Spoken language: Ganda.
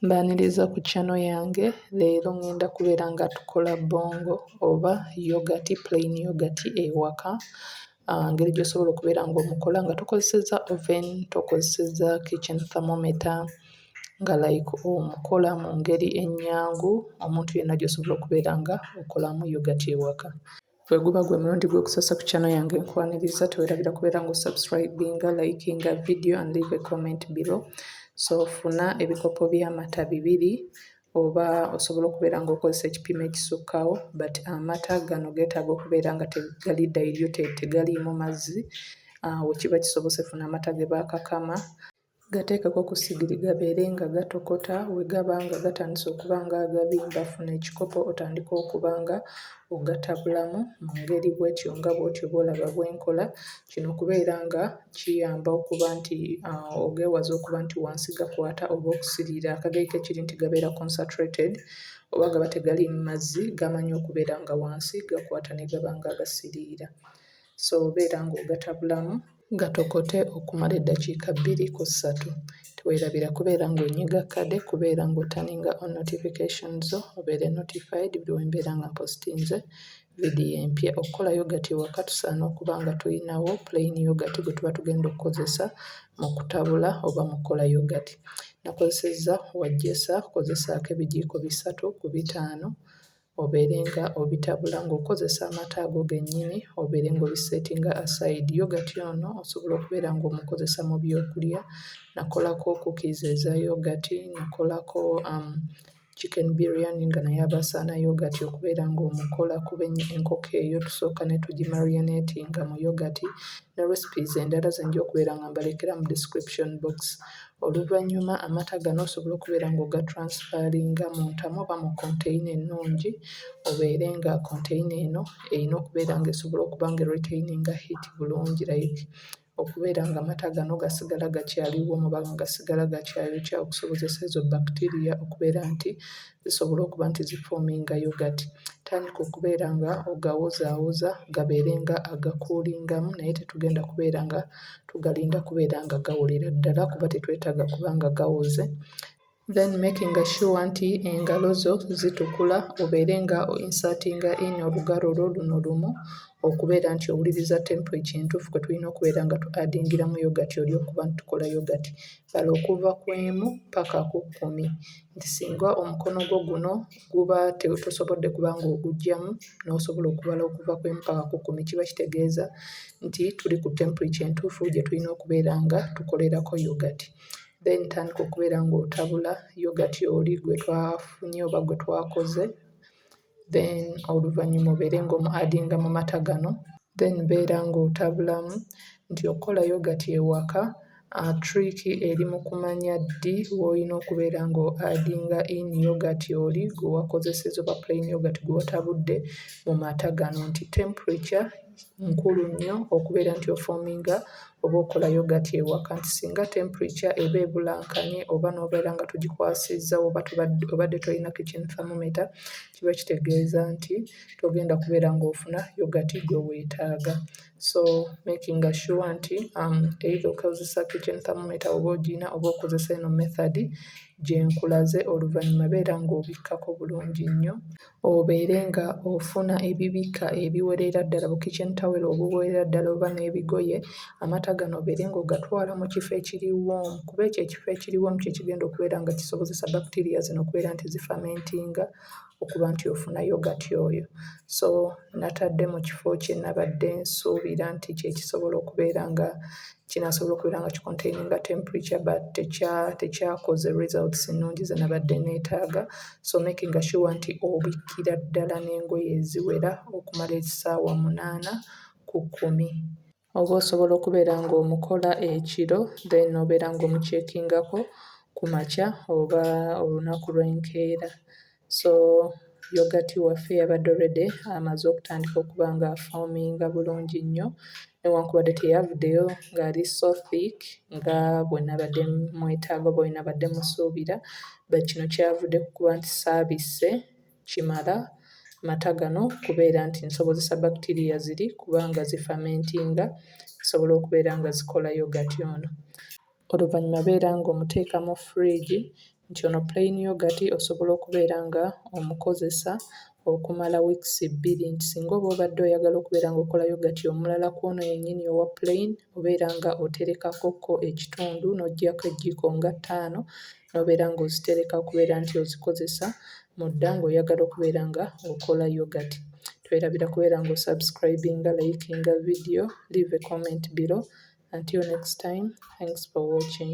Mbaaniriza ku channel yange. Leero ngenda kubeera nga tukola bongo oba yogurt, plain yogurt ewaka. Ngeri gy'osobola okubeera ng'omukola nga tokozesezza oven, tokozesezza kitchen thermometer, nga like omukola mu ngeri ennyangu omuntu yenna gy'osobola okubeera nga okolamu yogurt ewaka. Bwe guba gwe mulundi gw'okusasa ku channel yange nkwaniriza teweerabira kubeera ng'osubscribinga, likinga video and leave a comment below. So funa ebikopo by'amata 2 oba osobola okubeera ng'okozesa ekipimo ekisukkaawo, but amata gano geetaaga okubeera nga tegali diluted, tegaliimu mazzi. We kiba kisobose funa amata ge baakakama, gateekako ku ssigiri gabeere nga gatokota. We gaba nga gatandise okuba nga agabimba, funa ekikopo otandika okuba nga ogatabulamu mu ngeri bw'etyo nga bw'otyo bw'olaba bwe nkola. Kino okubeera nga kiyamba okuba nti ogeewaza okuba nti wansi gakwata oba okusiriira. Akageri k'ekiri nti gabeera concentrated oba gaba tegaliimu mazzi, gamanyi okubeera nga wansi gakwata ne gaba nga agasiriira. So obeera ng'ogatabulamu gatokote okumala eddakiika 2 ku 3. Teweerabira kubeera ng'onyiga kkade, kubeera ng'otaninga on notifications zo obeere notified buli we mbeera nga mpositinze vidiyo empya. Okukola yogurt ewaka tusaana okuba nga tulinawo plain yogurt gwe tuba tugenda okukozesa mu kutabula oba mu kukola yogurt. Nakozesezza wajjesa, kozesaako ebijiiko 3 ku 5 obeere nga obitabula ng'okozesa amata ago gennyini, obeere ng'obiseetinga aside. Yogurt ono osobola okubeera ng'omukozesa mu byokulya. Nakolako cookies eza yogurt, nakolako chicken biryani nga naye aba asaana yogurt okubeera ng'omukola, kuba enkoko eyo tusooka ne tugimarinatinga mu yogurt, ne recipes endala zenja okubeera nga mbalekera mu description box. Oluvannyuma amata gano osobola okubeera ng'ogatransferringa mu ntamu oba mu container ennungi, obeere nga container eno erina okubeera ng'esobola okuba nga retaininga heat bulungi, like okubeera ng'amata gano gasigala gakyaliwo oba nga gasigala gakyayokya okusobozesa ezo bacteria okubeera nti zisobola okuba nti zifoominga yogurt. Tandika okubeera nga ogawozaawoza gabeere nga agakuulingamu, naye tetugenda kubeera nga tugalinda kubeera nga gawolera ddala kuba tetwetaaga kuba nga gawoze. Then making sure nti engalo zo zitukula, obeere nga insertinga in olugalo lwo luno lumu okubeera nti owuliriza temperature entuufu kwe tulina okubeera nga tu-addingiramu yogurt oli okuba nti tukola yogurt. Bala okuva ku 1 paka ku 10. Nti singa omukono gwo guno guba tosobodde kuba ng'oguggyamu n'osobola okubala okuva ku 1 paka ku 10, kiba kitegeeza nti tuli ku temperature entuufu gye tulina okubeera nga tukolerako yogurt. Then tandika okubeera ng'otabula yogurt oli gwe twafunye oba gwe twakoze. Then oluvannyuma obeere ng'omu-addinga mu mata gano. Then beera ng'otabulamu nti okola yogurt ewaka. Trick eri mu kumanya ddi w'olina okubeera ng'o-addinga in yogurt oli gwe wakozesezza oba plain yogurt gwe watabudde mu mata gano, nti temperature nkulu nnyo okubeera nti ofoominga oba okola yogurt ewaka. Nti singa temperature eba ebulankanye oba n'obeera nga togikwasizza oba obadde tolina kitchen thermometer, kiba kitegeeza nti togenda kubeera ng'ofuna yogurt gwe weetaaga. So making sure nti either okozesa kitchen thermometer oba ogina oba okozesa eno method gye nkulaze, oluvannyuma beera ng'obikkako bulungi nnyo, obeere nga ofuna ebibikka ebiwerera ddala bu kitchen towel obuwerera ddala oba n'ebigoye. Amata gano obeere ng'ogatwala mu kifo ekiri warm, kuba ekyo ekifo ekiri warm kye kigenda okubeera nga kisobozesa bacteria zino okubeera nti zifamentinga okuba nti ofuna yogurt oyo. So natadde mu kifo kye nabadde nsuubira nti kye kisobola okubeera nga kinaasobola okubeera nga kikontaininga temperature, but tekyakoze results ennungi ze nabadde neetaaga. So making sure nti obikkira ddala n'engoye eziwera okumala essaawa 8 ku 10. Oba osobola okubeera ng'omukola ekiro, then obeera ng'omukyekingako ku makya oba olunaku lw'enkeera. So yogurt waffe yabadde already amaze okutandika okuba nga afoominga bulungi nnyo, newankubadde teyavuddeyo ng'ali so thick nga bwe nabadde mwetaaga oba bwe nabadde musuubira, but kino kyavudde ku kuba nti saabisse kimala mata gano kubeera nti nsobozesa bacteria ziri kubanga zifamentinga, zisobola okubeera nga zikola yogurt ono. Oluvannyuma beera ng'omuteeka mu fridge nti ono plain yogurt osobola okubeera nga omukozesa okumala weeks 2 nti singa oba obadde oyagala okubeera nga okola yogurt omulala kwono yennyini owa plain obeera nga oterekakokko ekitundu n'oggyako ejjiiko nga 5 n'obeera ng'ozitereka okubeera nti ozikozesa mudda ng'oyagala okubeera nga okola yogurt. Twerabira kubeera ng'osubscribinga, likinga video, leave a comment below. Until next time, thanks for watching.